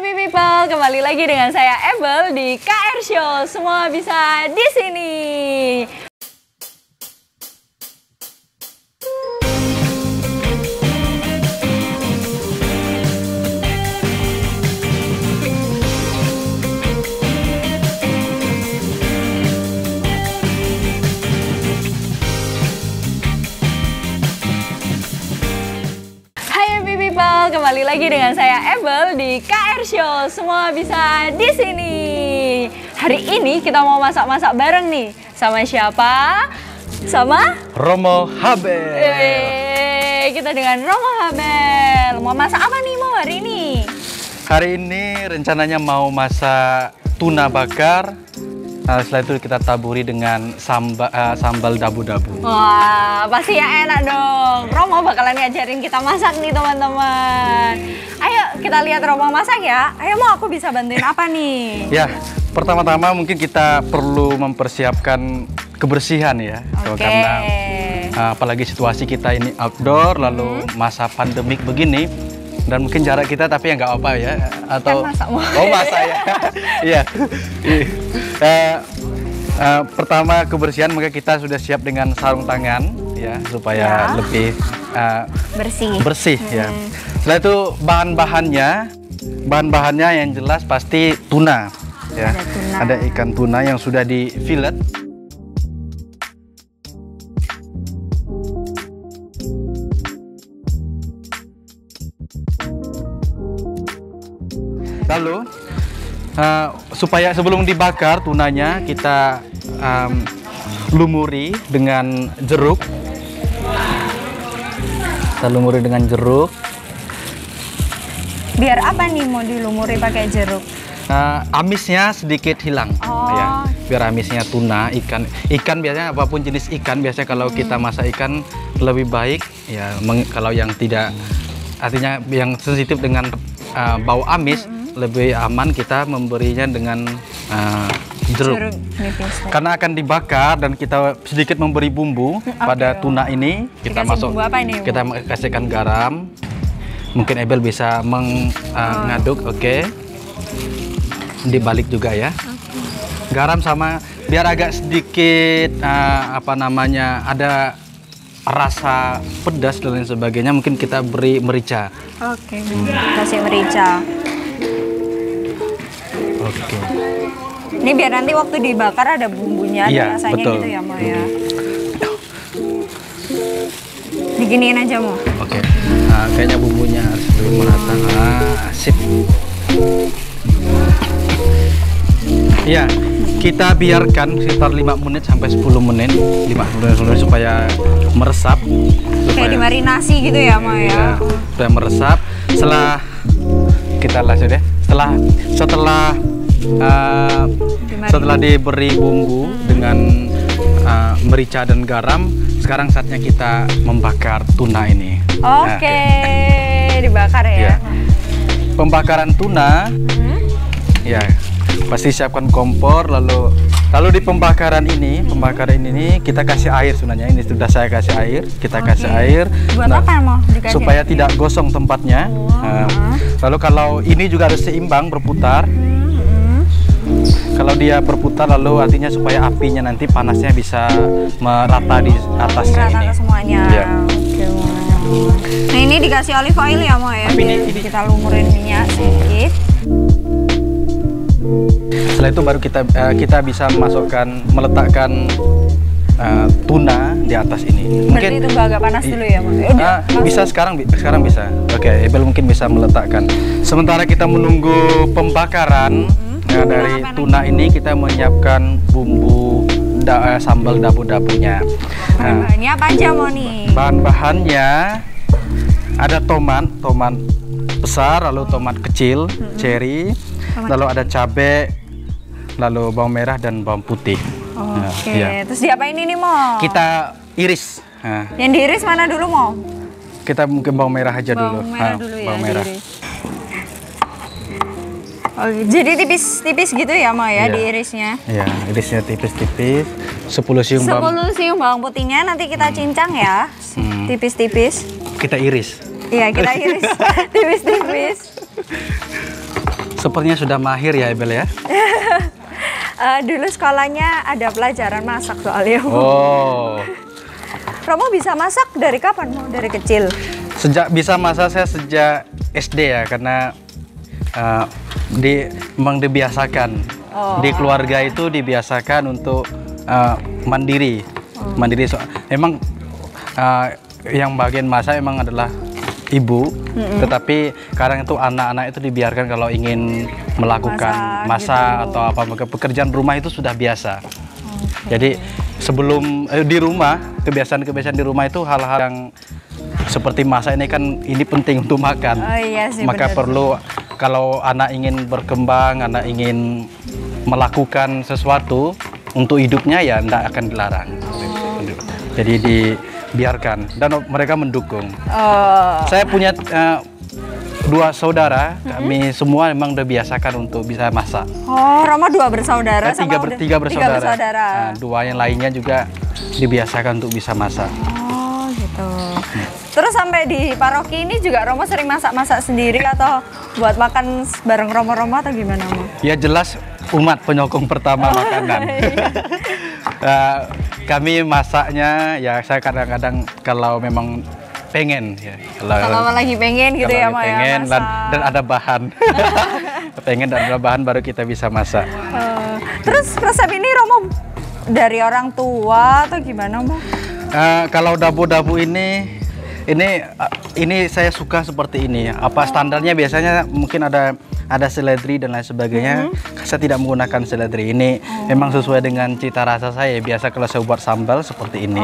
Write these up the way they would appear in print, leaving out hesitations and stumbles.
happy people, kembali lagi dengan saya Ebel di KR Show. Semua bisa di sini. Kembali lagi dengan saya Ebel di KR Show. Semua bisa di sini. Hari ini kita mau masak-masak bareng nih. Sama siapa? Sama Romo Habel. Kita dengan Romo Habel. Mau masak apa nih Mo hari ini? Hari ini rencananya mau masak tuna bakar. Setelah itu kita taburi dengan sambal dabu-dabu. Wah, pasti ya enak dong. Romo bakalan ngajarin kita masak nih teman-teman. Ayo kita lihat Romo masak ya. Ayo Mo, aku bisa bantuin apa nih? Ya, pertama-tama mungkin kita perlu mempersiapkan kebersihan ya. Karena apalagi situasi kita ini outdoor, lalu masa pandemik begini. Dan mungkin jarak kita tapi ya nggak apa ya, atau kan masak, oh masak ya. Iya. Pertama kebersihan, maka kita sudah siap dengan sarung tangan ya supaya lebih bersih ya. Setelah itu bahan-bahannya yang jelas pasti tuna ya. Ada ikan tuna yang sudah di fillet. Lalu supaya sebelum dibakar tunanya kita lumuri dengan jeruk. Kita lumuri dengan jeruk. Biar apa nih mau dilumuri pakai jeruk? Amisnya sedikit hilang. Ya, biar amisnya tuna, ikan biasanya apapun jenis ikan biasanya kalau kita masak ikan lebih baik ya. Kalau yang tidak, artinya yang sensitif dengan bau amis, lebih aman kita memberinya dengan jeruk karena akan dibakar dan kita sedikit memberi bumbu pada tuna ini. Kita kita kasihkan garam, mungkin Ebel bisa mengaduk. Dibalik juga ya. Garam sama biar agak sedikit ada rasa pedas dan lain sebagainya, mungkin kita beri merica. Kasih merica. Ini biar nanti waktu dibakar ada bumbunya, ada rasanya betul. Gitu ya Mo ya. Diginiin aja Mo. Kayaknya bumbunya harus belum merata. Sip. Ya, kita biarkan sekitar 5 menit sampai 10 menit. 5 menit supaya meresap. Kayak dimarinasi gitu ya Mo ya. Supaya meresap. Setelah kita lanjut ya. Setelah diberi bumbu dengan merica dan garam, sekarang saatnya kita membakar tuna ini. Dibakar ya. Pembakaran tuna, ya pasti siapkan kompor, lalu di pembakaran ini kita kasih air sebenarnya. Ini sudah saya kasih air, kita kasih air. Buat apa mau dikasih? Supaya tidak gosong tempatnya. Lalu kalau ini juga harus seimbang berputar. Kalau dia berputar lalu artinya supaya apinya nanti panasnya bisa merata di atasnya ini. Semuanya. Nah ini dikasih olive oil ya Mo ya. Kita lumurin minyak sedikit. Setelah itu baru kita bisa meletakkan tuna di atas ini. Mungkin itu agak panas dulu ya Mo. Bisa sekarang bisa. Ebel mungkin bisa meletakkan. Sementara kita menunggu pembakaran. Dari tuna ini kita menyiapkan bumbu sambal dabu-dabunya. Bahan-bahannya apa aja Mo nih? Bahan-bahannya ada tomat besar, lalu tomat kecil, cherry, lalu ada cabai, lalu bawang merah dan bawang putih. Terus diapain ini Mo? Kita iris. Yang diiris mana dulu Mo? Kita mungkin bawang merah aja dulu. Bawang merah. Jadi tipis-tipis gitu ya Mo ya diirisnya? Iya, irisnya tipis-tipis. 10 siung bawang putihnya nanti kita cincang ya, tipis-tipis. Kita iris. Iya, kita iris tipis-tipis. 10 sepertinya sudah mahir ya Ebel ya. Dulu sekolahnya ada pelajaran masak soalnya. Oh. Romo bisa masak dari kapan, Mo? Dari kecil? Sejak bisa masak saya sejak SD ya, karena memang dibiasakan. Di keluarga itu dibiasakan untuk mandiri. Mandiri. Memang yang bagian masak memang adalah ibu, tetapi kadang itu anak-anak itu dibiarkan kalau ingin melakukan masak gitu. Atau apa, pekerjaan rumah itu sudah biasa. Jadi sebelum di rumah, kebiasaan-kebiasaan di rumah itu hal-hal yang seperti masak ini kan ini penting untuk makan. Iya sih, maka bener. perlu kalau anak ingin berkembang, anak ingin melakukan sesuatu untuk hidupnya ya tidak akan dilarang. Jadi dibiarkan dan mereka mendukung. Saya punya 2 saudara, kami semua memang udah biasakan untuk bisa masak. Oh, Romo 2 bersaudara sama tiga bersaudara. 3 bersaudara. Nah, 2 yang lainnya juga dibiasakan untuk bisa masak. Oh, gitu. Terus sampai di paroki ini juga Romo sering masak-masak sendiri atau buat makan bareng Romo-Romo atau gimana, Mo? Ya jelas umat penyokong pertama makanan. Kami masaknya ya saya kadang-kadang kalau memang pengen ya. Kalau lagi pengen gitu ya, Mo, pengen ya, dan ada bahan. Pengen dan ada bahan baru kita bisa masak. Terus resep ini Romo dari orang tua atau gimana, Mo? Kalau dabu-dabu ini saya suka seperti ini. Apa standarnya biasanya mungkin ada seledri dan lain sebagainya. Saya tidak menggunakan seledri. Ini memang sesuai dengan cita rasa saya. Biasa kalau saya buat sambal seperti ini.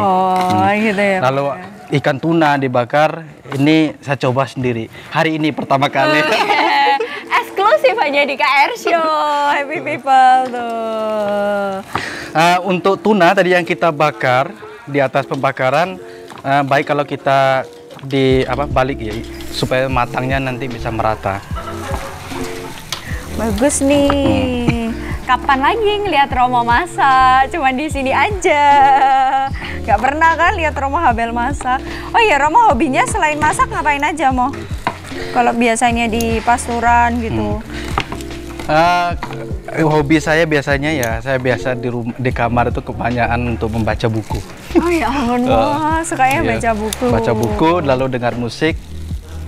Gitu ya. Lalu ikan tuna dibakar, ini saya coba sendiri. Hari ini pertama kali. Eksklusif aja di KR Show. Happy people tuh. Untuk tuna tadi yang kita bakar di atas pembakaran, baik kalau kita balik ya supaya matangnya nanti bisa merata. Bagus nih. Kapan lagi ngeliat Romo masak? Cuman di sini aja. Gak pernah kan lihat Romo Habel masak. Oh iya, Romo hobinya selain masak ngapain aja, Mo? Kalau biasanya di pasturan gitu. Hobi saya biasanya ya, saya biasa di kamar itu kebanyakan untuk membaca buku. Oh ya ampun, sukanya Iya, baca buku. Baca buku, lalu dengar musik,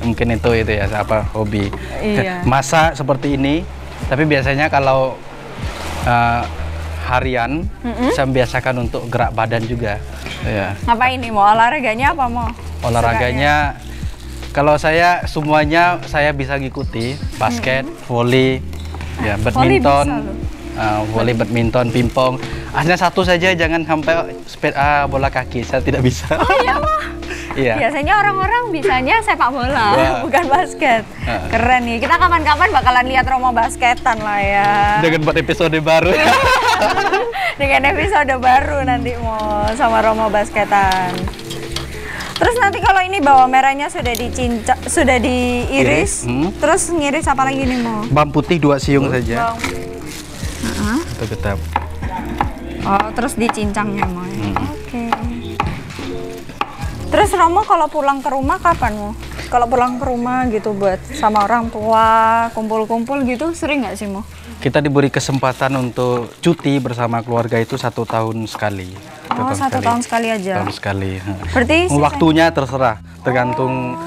mungkin itu ya hobi. Iya. Masak seperti ini, tapi biasanya kalau harian, saya biasakan untuk gerak badan juga. Ya. Ngapain nih, Mo? Olahraganya apa, Mo? Olahraganya, kalau saya semuanya saya bisa ngikuti, basket, volley, ya badminton, volley, badminton, pingpong. Hanya satu saja, jangan sampai bola kaki, saya tidak bisa. Oh iya, Mo? Iya. Biasanya orang-orang bisanya sepak bola, bukan basket. Keren nih, kita kapan-kapan bakalan lihat Romo basketan lah ya. Dengan buat episode baru. Dengan episode baru nanti Mo sama Romo basketan. Terus nanti kalau ini bawang merahnya sudah sudah diiris, terus ngiris apa lagi nih, Mo? Bawang putih 2 siung saja. Itu kita. Oh, terus dicincangnya, Mo. Oke. Terus Romo kalau pulang ke rumah kapan, Mo? Kalau pulang ke rumah gitu buat sama orang tua, kumpul-kumpul gitu, sering nggak sih, Mo? Kita diberi kesempatan untuk cuti bersama keluarga itu 1 tahun sekali. Oh, 1 tahun sekali aja. Tahun sekali. Berarti waktunya terserah, tergantung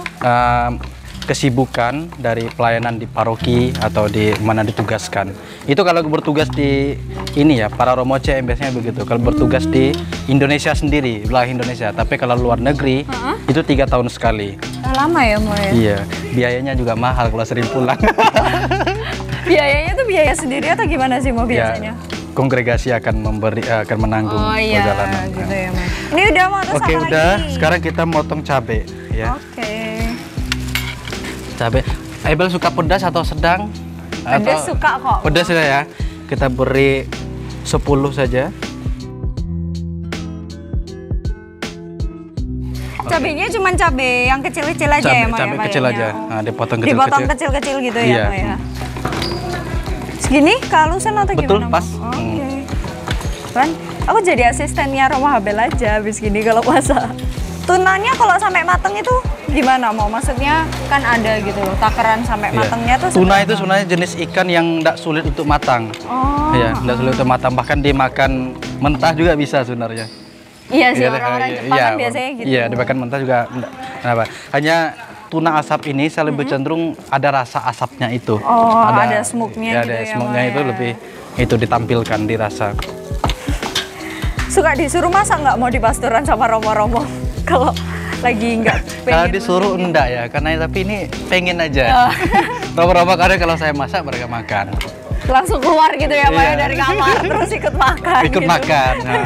kesibukan dari pelayanan di paroki atau di mana ditugaskan. Itu kalau bertugas di ini ya, para Romo CM biasanya begitu. Kalau bertugas di Indonesia sendiri, wilayah Indonesia. Tapi kalau luar negeri, itu 3 tahun sekali. Lama ya, Mo ya? Iya, biayanya juga mahal kalau sering pulang. Biayanya tuh biaya sendiri atau gimana sih, Mo, biasanya? Ya, kongregasi akan menanggung perjalanan. Gitu ya, Mo. Ini udah mau terus Oke, apa udah. lagi? Sekarang kita motong cabai ya. Oke. Cabai. Ebel suka pedas atau sedang? Pedas suka kok. Pedas ya. Kita beri 10 saja. Cabenya cuma cabai yang kecil-kecil aja ya, Mo? Cabai kecil aja. Nah, dipotong Dipotong kecil-kecil gitu ya, Mo ya. Segini kehalusan atau betul, gimana? Pas. Oke. Kan aku jadi asistennya Romo Habel aja habis gini kalau masak. Tunanya kalau sampai mateng itu gimana mau? Maksudnya kan ada gitu loh, takaran sampai matangnya tuh tuna seberapa? itu sebenarnya jenis ikan yang tidak sulit untuk matang. Oh. Ya, tidak sulit untuk matang, bahkan dimakan mentah juga bisa sebenarnya. Iya sih, Iya, orang-orang Jepang kan biasanya gitu. Iya, dimakan mentah juga enggak. Kenapa? Hanya tuna asap ini saya lebih cenderung ada rasa asapnya itu. Oh, ada smoke-nya gitu ada ya, smoke-nya Mo, itu ya. lebih itu ditampilkan, dirasa. Suka disuruh masak nggak mau di pasturan sama Romo-Romo? Kalau lagi nggak pengen. Kalau disuruh enggak ya, karena tapi ini pengen aja. Romo-romo kadang kalau saya masak mereka makan. Langsung keluar gitu ya, Pak, Iya. dari kamar terus ikut makan. Ikut gitu. makan. Nah.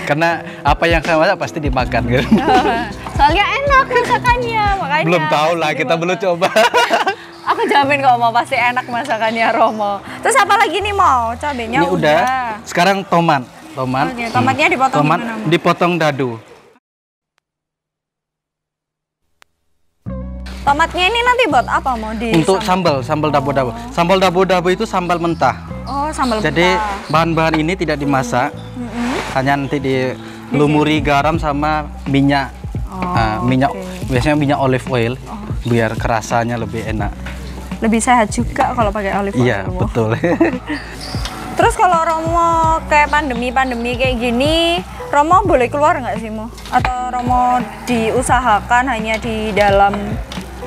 Karena apa yang saya masak pasti dimakan gitu. Soalnya enak masakannya, makanya. Belum tahu lah, kita belum coba. Aku jamin kok mau pasti enak masakannya Romo. Terus apa lagi nih mau? Cabenya Ini udah. Sekarang tomat. Oke, tomatnya dipotong tomat gimana, Mo? dipotong dadu. Tomatnya ini nanti buat apa mau di? Untuk sambal dabu-dabu. Sambal dabu-dabu itu sambal mentah. Oh, sambal Jadi mentah. bahan-bahan ini tidak dimasak. Hanya nanti dilumuri garam sama minyak. Minyak biasanya minyak olive oil biar kerasanya lebih enak. Lebih sehat juga kalau pakai olive oil. Iya, Mo. betul. Terus kalau Romo kayak pandemi kayak gini, Romo boleh keluar nggak sih, Mo? Atau Romo diusahakan hanya di dalam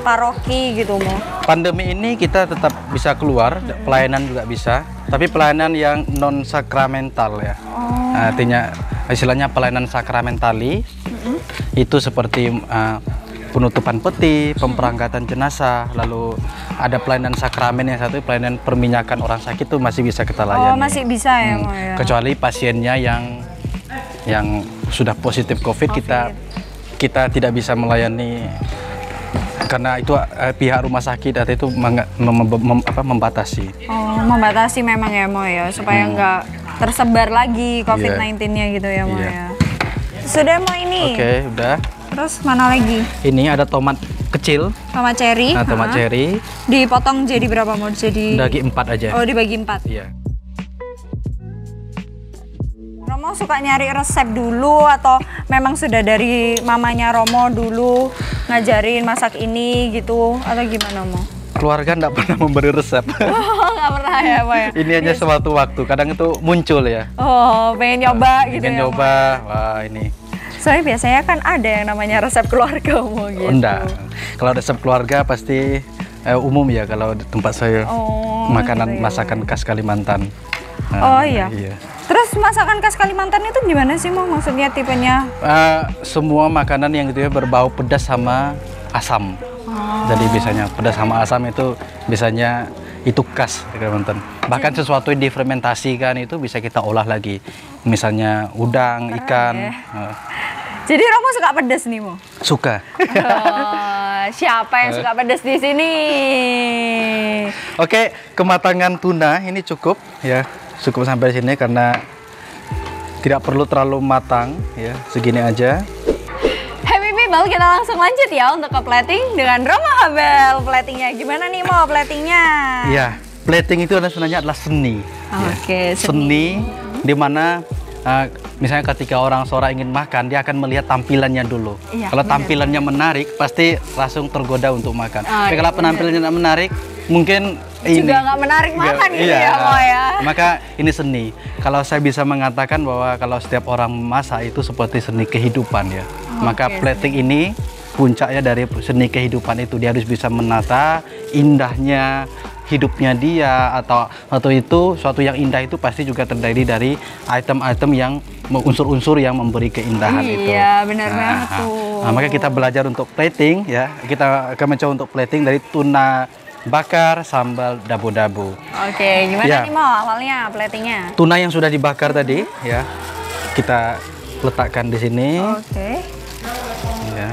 paroki gitu, Mo? Pandemi ini kita tetap bisa keluar, pelayanan juga bisa, tapi pelayanan yang non sakramental ya. Artinya istilahnya pelayanan sakramentali itu seperti penutupan peti, pemberangkatan jenazah, lalu ada pelayanan sakramen yang satu pelayanan perminyakan orang sakit itu masih bisa kita layani. Oh, masih bisa ya, Mo ya. Kecuali pasiennya yang sudah positif COVID. Kita tidak bisa melayani karena itu pihak rumah sakit atau itu membatasi. Oh, membatasi memang ya, Mo ya, supaya nggak tersebar lagi COVID-19-nya gitu ya, Mo ya. Sudah, Mo, ini. Oke, udah. Terus mana lagi? Ini ada tomat kecil. Tomat cherry. Nah, tomat cherry Dipotong jadi berapa, Mo? Jadi bagi 4 aja. Oh, dibagi 4. Iya. Romo suka nyari resep dulu atau memang sudah dari mamanya Romo dulu ngajarin masak ini gitu atau gimana, Mo? Keluarga nggak pernah memberi resep. Oh, nggak pernah ya, Pak ya? Ini hanya sewaktu waktu. Kadang itu muncul ya. Oh, pengen nyoba gitu Pengen ya, Mo? nyoba. Wah, ini. Soalnya biasanya kan ada yang namanya resep keluarga, Mo, gitu. Enggak. Kalau resep keluarga pasti umum ya kalau di tempat saya. Oh, Makanan gitu ya. masakan khas Kalimantan. Oh iya. Terus masakan khas Kalimantan itu gimana sih, Mo? Maksudnya tipenya? Semua makanan yang gitu ya berbau pedas sama asam. Jadi biasanya pedas sama asam itu biasanya itu khas di Kalimantan. Bahkan sesuatu yang difermentasikan itu bisa kita olah lagi. Misalnya udang, ikan. Jadi Romo suka pedas nih, Mo? Suka. Oh, siapa yang suka pedas di sini? Oke, kematangan tuna ini cukup ya. Cukup sampai sini karena tidak perlu terlalu matang ya, segini aja. Happy people, kita langsung lanjut ya untuk ke plating dengan Romo Habel. Platingnya gimana nih, Mo, platingnya? Iya, plating itu sebenarnya adalah seni. Oke, Seni di mana misalnya ketika orang seorang ingin makan, dia akan melihat tampilannya dulu. Iya, Kalau benar. tampilannya menarik, pasti langsung tergoda untuk makan. Tapi iya, kalau penampilannya tidak menarik, mungkin ini juga nggak menarik makan gitu iya. ya, Mo ya. Maka ini seni. Kalau saya bisa mengatakan bahwa kalau setiap orang masak itu seperti seni kehidupan ya. Maka plating ini puncaknya dari seni kehidupan itu. Dia harus bisa menata indahnya hidupnya dia atau itu suatu yang indah itu pasti juga terdiri dari item-item yang unsur-unsur yang memberi keindahan itu. Iya, benar banget tuh. Maka kita belajar untuk plating ya. Kita akan mencoba untuk plating dari tuna bakar sambal dabu-dabu. Oke, gimana Ya. nih, Mo, awalnya platingnya? Tuna yang sudah dibakar tadi ya. Kita letakkan di sini. Oke. Ya.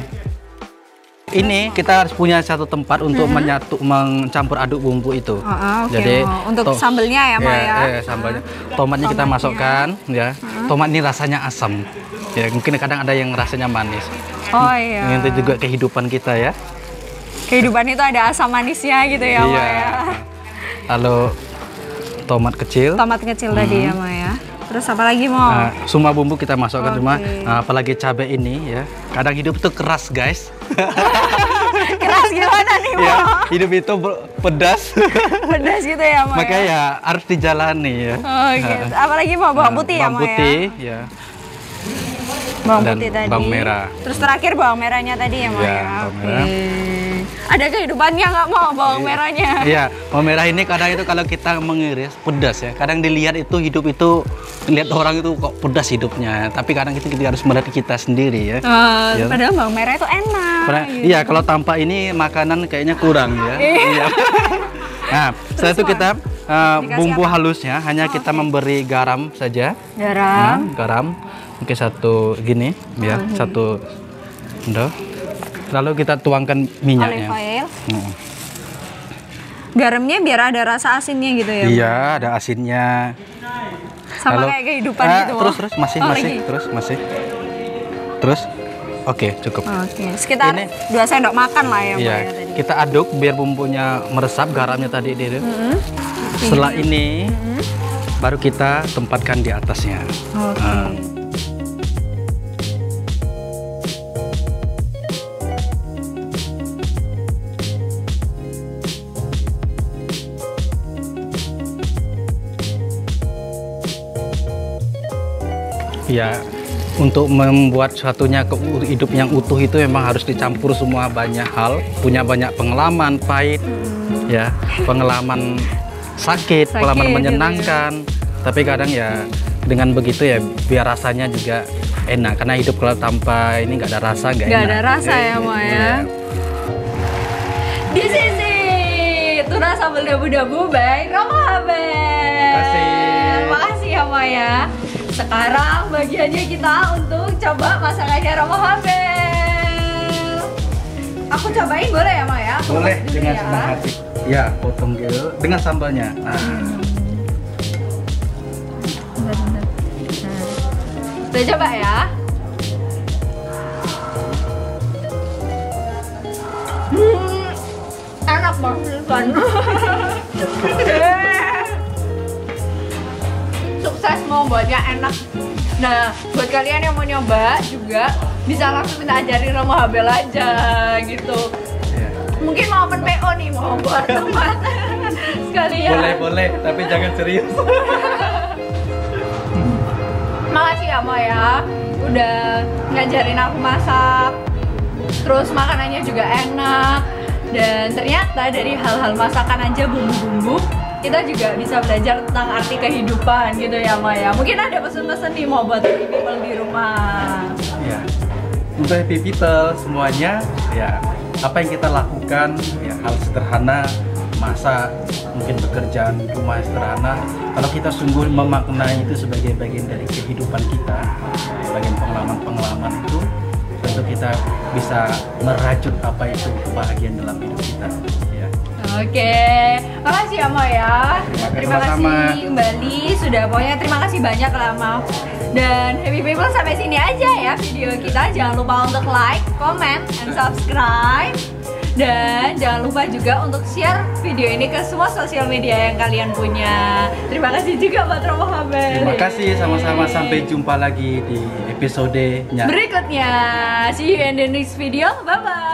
Ini kita harus punya satu tempat untuk mencampur aduk bumbu itu. Oke, Jadi Mo. Untuk sambelnya ya, Mo ya? sambalnya. Tomatnya kita masukkan ya. Tomat ini rasanya asam. Ya, mungkin kadang ada yang rasanya manis. Oh iya. Itu juga kehidupan kita ya. Kehidupan itu ada asam manisnya gitu ya, Mo Iya. ya? Lalu tomat kecil. Tomat kecil tadi ya, Mo ya? Terus apa lagi Mo? Semua bumbu kita masukkan semua, apalagi cabai ini ya. Kadang hidup itu keras guys. Keras gimana nih Mo? Ya, hidup itu pedas. Pedas gitu ya Mo? Makanya ya harus dijalani ya. Gitu. Apalagi Mo? Bawang putih ya Mo? Bawang putih ya. Bawang Dan putih tadi. bawang merah. Terus terakhir bawang merahnya tadi ya Mo ya? Bawang merah. Ada kehidupannya nggak Mo bawang merahnya? Iya, bawang merah ini kadang itu kalau kita mengiris pedas ya. Kadang dilihat itu hidup itu, lihat orang itu kok pedas hidupnya. Tapi kadang kita harus melihat kita sendiri ya. Ya. Padahal bawang merah itu enak. Gitu. Iya, kalau tanpa ini makanan kayaknya kurang ya. Iya. Nah, setelah itu kita bumbu halusnya hanya kita memberi garam saja. Garam. Garam. Mungkin satu gini ya, satu sendok. Lalu kita tuangkan minyaknya. Olive oil. Garamnya biar ada rasa asinnya gitu ya? Iya, ada asinnya. Sama kayak kehidupan gitu. Terus masih. Terus. Oke, cukup. Oke, sekitar 2 sendok makan lah ya. Iya, kita aduk biar bumbunya meresap, garamnya tadi itu. Setelah ini baru kita tempatkan di atasnya. Oke. Ya, untuk membuat suatunya hidup yang utuh itu memang harus dicampur semua banyak hal, punya banyak pengalaman pahit, ya, pengalaman sakit, pengalaman menyenangkan. Gitu. Tapi kadang ya dengan begitu ya biar rasanya juga enak. Karena hidup kalau tanpa ini nggak ada rasa, nggak enak. Nggak ada rasa ya Mo ya. Di sini tuna sambal dabu-dabu by Romo Habel. Makasih ya Mo ya. Sekarang bagiannya kita untuk coba masakannya Romo Habel. Aku cobain boleh ya, Ma ya? Boleh, dengan senang hati. Ya, potong gitu dengan sambalnya. Bentar. Kita coba ya. Enak banget kan. Sukses mau buatnya enak. Nah, buat kalian yang mau nyoba juga bisa langsung minta ajarin Romo Habel aja gitu. Mungkin mau open PO nih, mau buat tempat sekalian. Boleh, tapi jangan serius. Makasih ya Mo ya, udah ngajarin aku masak. Terus makanannya juga enak. Dan ternyata dari hal-hal masakan aja, bumbu-bumbu, kita juga bisa belajar tentang arti kehidupan gitu ya Mo ya. Mungkin ada pesan-pesan nih mau buat happy people di rumah. Ya, untuk happy people semuanya ya, apa yang kita lakukan ya hal sederhana, masak, mungkin pekerjaan rumah sederhana, kalau kita sungguh memaknai itu sebagai bagian dari kehidupan kita, bagian pengalaman-pengalaman itu, tentu kita bisa merajut apa itu kebahagiaan dalam hidup kita ya. Oke, makasih ya Mo ya. Terima kasih kembali sudah pokoknya terima kasih banyak lah Mo. Dan happy people sampai sini aja ya video kita. Jangan lupa untuk like, comment, and subscribe. Dan jangan lupa juga untuk share video ini ke semua sosial media yang kalian punya. Terima kasih juga buat Romo Habel. Terima kasih sama-sama, sampai jumpa lagi di episode-nya berikutnya. See you in the next video. Bye bye.